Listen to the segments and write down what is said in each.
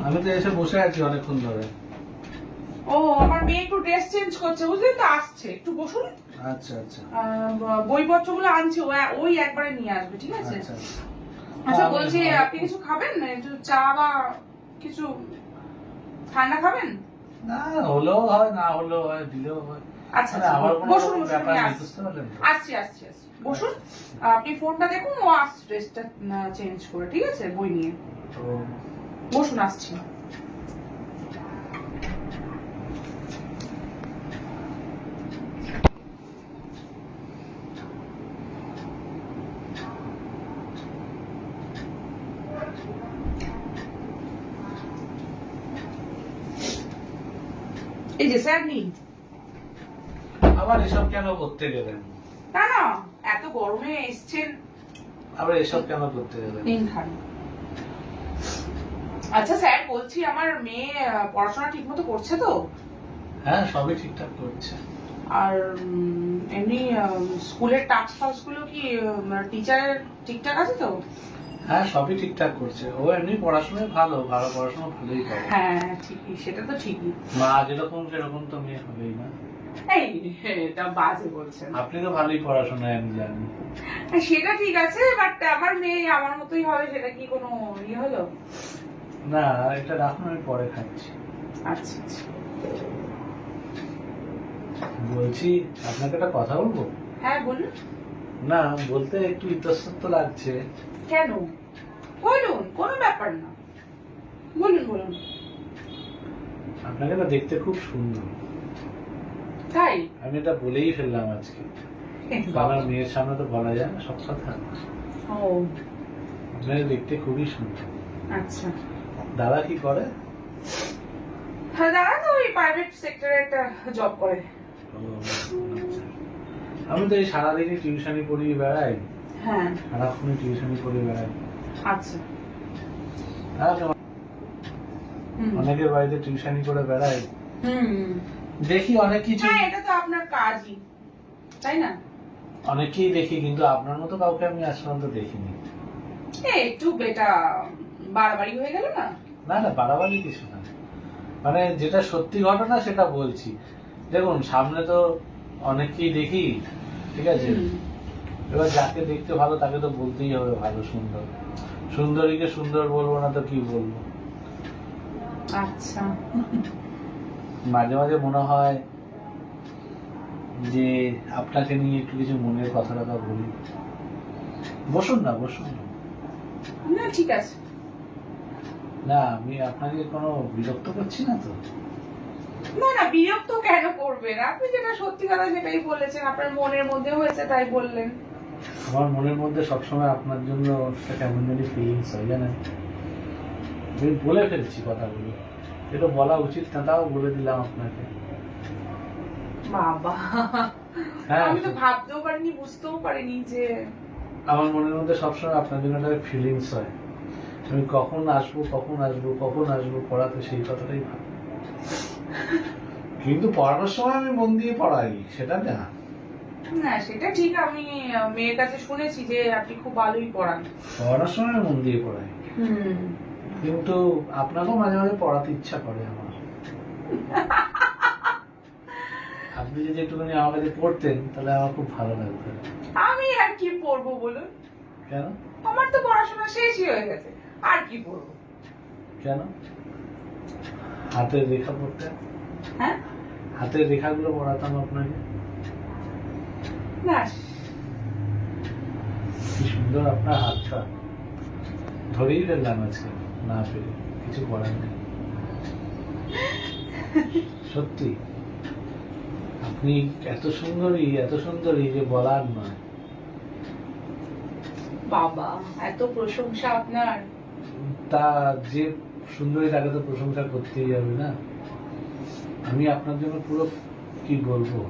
আমি তো এসে বসে আছি অনেকক্ষণ ধরে। ও আমার মেয়ে একটু ড্রেস চেঞ্জ করছে, বুঝলেন তো, আসছে, একটু বসুন। আচ্ছা আচ্ছা বইপত্রগুলো আনছে, ওই একবারে নিয়ে আসবে, ঠিক আছে? আচ্ছা আচ্ছা বলছি, আপনি কিছু খাবেন, একটু চা বা কিছু ঠান্ডা খাবেন? না হলেও হয়, না হলেও হয়, দিলেও হয়। আচ্ছা মানে আমার কোনো বসুন বসুন, ব্যাপার আমি নেই, আসছি। বুঝতে পারলেন তো? আসছি বসুন। আপনি ফোনটা দেখুন, ও আসছে ড্রেসটা চেঞ্জ করে, ঠিক আছে, বই নিয়ে। তো বসুন, আসছি। এই যে স্যার নিন। আবার এসব কেন করতে গেলেন? না না, এত গরমে এসছেন। আবার এসব কেন করতে গেলেন? নিন খান। আচ্ছা স্যার বলছি, আমার মেয়ে পড়াশোনা ঠিক মতো করছে তো? হ্যাঁ, সবই ঠিকঠাক করছে। আর এমনি স্কুলের টাস্ক ফাস্ক গুলো কি টিচারের ঠিকঠাক আছে তো? হ্যাঁ, সবই ঠিকঠাক করছে। ও এমনি পড়াশোনায় ভালো পড়াশোনা ভালোই করে। হ্যাঁ ঠিকই, সেটা তো ঠিকই। মা যেরকম সেরকম তো মেয়ে হবেই না। এই এটা বাজে বলছেন। আপনি তো ভালোই পড়াশোনায়, আমি জানি। সেটা ঠিক আছে, বাট আমার মেয়ে আমার মতোই হবে, সেটা কি কোনো ইয়ে হলো? না, এটা রাখুন, আমি পরে খাচ্ছি। আচ্ছা আচ্ছা। বলছি আপনাকে একটা কথা বলবো? হ্যাঁ বলুন। না, বলতে একটু ইতস্তত লাগছে। কেন? বলুন, কোনো ব্যাপার না, বলুন বলুন। আপনাকে না দেখতে খুব সুন্দর। তাই? আমি এটা বলেই ফেললাম আজকে। আমার মেয়ের সামনে তো বলা যায় না সব কথা। ও আপনাকে দেখতে খুবই সুন্দর। আচ্ছা। দাদা কি করে? হ্যাঁ দাদা তো ওই প্রাইভেট সেক্টরে একটা জব করে। ও, আচ্ছা। আমি তো এই সারাদিনই টিউশনি পড়িয়ে বেড়াই। হ্যাঁ সারাক্ষণই টিউশনি পড়িয়ে বেড়াই। আচ্ছা। আর হুম অনেকের বাড়িতে টিউশনি করে বেড়াই, হুম। দেখি অনেক কিছু। হ্যাঁ এটা তো আপনার কাজই, তাই না? অনেকেই দেখি, কিন্তু আপনার মতো কাউকে আমি আজ পর্যন্ত দেখিনি। একটু বেটা বাড়াবাড়ি হয়ে গেল না? না না, বাড়াবাড়ি কিছু না, মানে যেটা সত্যি ঘটনা সেটা বলছি। দেখুন, সামনে তো অনেককেই দেখি, ঠিক আছে? এবার যাকে দেখতে ভালো তাকে তো বলতেই হবে ভালো, সুন্দর। সুন্দরীকে সুন্দর বলবো না তো কি বলবো? আচ্ছা। মাঝে মাঝে মনে হয় যে আপনাকে নিয়ে একটু কিছু মনের কথা বলি। বসুন না, বসুন না। না ঠিক আছে। না, আমি আপনাকে কোনো বিরক্ত করছি না তো? না না, বিরক্ত কেন করবেন? আপনি যেটা সত্যি কথা সেটাই বলেছেন, আপনার মনের মধ্যে হয়েছে তাই বললেন। আমার মনের মধ্যে সবসময় আপনার জন্য একটা কেমন জানি ফিলিংস হয়, জানেন? আমি বলে ফেলছি কথাগুলো, এটা বলা উচিত না, তাও বলে দিলাম আপনাকে। বাবা, হ্যাঁ, আমি তো ভাবতেও পারিনি, বুঝতেও পারিনি যে আমার মনের মধ্যে সবসময় আপনার জন্য একটা ফিলিংস হয়। আমি কখন আসবো কখন আসবো কখন আসবো পড়াতে, সেই কথাটাই ভাবি। কিন্তু পড়ানোর সময় আমি মন দিয়ে পড়াই, সেটা না। না সেটা ঠিক, আমি মেয়ের কাছে শুনেছি যে আপনি খুব ভালোই পড়ান। পড়ানোর সময় আমি মন দিয়ে পড়াই, হুম। কিন্তু আপনাকেও মাঝে মাঝে পড়াতে ইচ্ছা করে আমার। আপনি যদি একটুখানি আমার কাছে পড়তেন তাহলে আমার খুব ভালো লাগতো। আমি আর কি পড়বো বলুন? কেন? আমার তো পড়াশোনা শেষই হয়ে গেছে, আর কি পড়বো? কেন? হাতের রেখা পড়তেন? হ্যাঁ হাতের রেখাগুলো পড়াতাম আপনাকে। না, কি সুন্দর আপনার হাতটা, ধরেই ফেললাম আজকে না পেরে, কিছু করার নেই। সত্যি আপনি এত সুন্দরী যে বলার নয়। বাবা এত প্রশংসা আপনার। তা যে সুন্দরী তাকে তো প্রশংসা করতেই হবে না? আমি আপনার জন্য পুরো কি বলবো,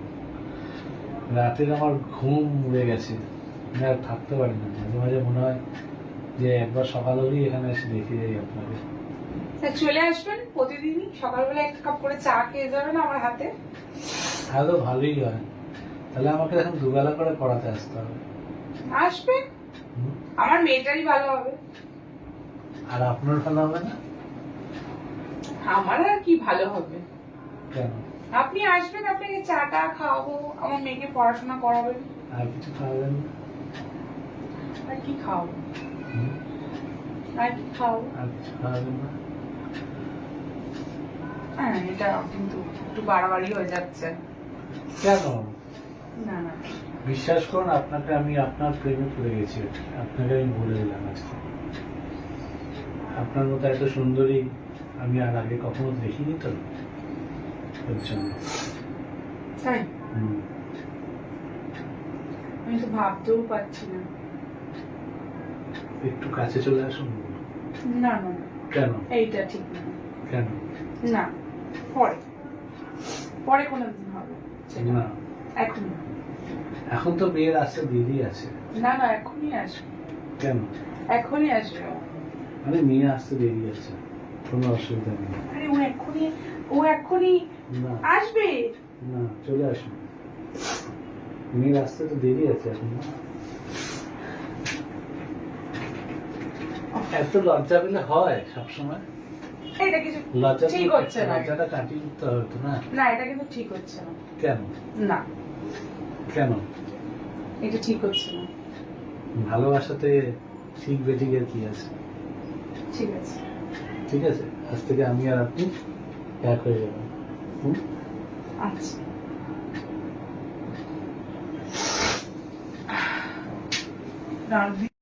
রাতের আমার ঘুম উড়ে গেছে, আমি আর থাকতে পারি না। মাঝে মাঝে মনে হয় যে একবার সকাল হলেই এখানে এসে দেখে যাই আপনাকে। চলে আসবেন প্রতিদিনই সকালবেলা এক কাপ করে চা খেয়ে যাবেন আমার হাতে। হ্যাঁ, তো ভালোই হয়। তাহলে আমাকে এখন দুবেলা করে পড়াতে আসতে হবে। আসবেন, আমার মেয়েটারই ভালো হবে। আর আপনার ভালো হবে না? আমার আর কি ভালো হবে? কেন? আপনি আসবেন, আপনাকে চাটা খাওয়াবো, আমার মেয়েকে পড়াশোনা করাবেন। আর কিছু খাওয়াবেন না? আর কি খাওয়াবো? হুম? আর কি খাওয়াবো? আর কিছু খাওয়াবেন না? হ্যাঁ, এটা কিন্তু একটু বাড়াবাড়ি হয়ে যাচ্ছে। কেন? না না, বিশ্বাস করুন, আপনাকে আমি আপনার প্রেমে পড়ে গেছি। আপনাকে আমি বলে দিলাম আজকে। আপনার মতো এত সুন্দরী আমি আর আগে কখনো দেখিনি তো, ওর জন্য। তাই হুম। আমি তো ভাবতেও পারছি না। একটু কাছে চলে আসুন। না না না, কেন? এইটা ঠিক না। কেন? না, পরে পরে কোনোদিন হবে সেটা। না, এখন না। এখন তো মেয়ের আসতে দেরি আছে। না না, এখনই আসবে, কেন? এখনই আসবে। মানে মেয়ে আসতে দেরি আছে, কোনো অসুবিধা নেই। আরে ও এখনই না আসবে। না, চলে আসুন। মেয়ের আসতে তো দেরি আছে এখন না। এত লজ্জা পেলে হয় সবসময়? এটা কিছু লজ্জা ঠিক হচ্ছে না। লজ্জাটা কাটিয়ে উঠতে হতো না? না, এটা কিন্তু ঠিক হচ্ছে না। কেন? না, কেন? এটা ঠিক হচ্ছে না। ভালোবাসাতে ঠিক বেঠিকের কি আছে? ঠিক আছে। ঠিক আছে, আজ থেকে আমি আর আপনি এক হয়ে যাবেন। হুম? আচ্ছা। না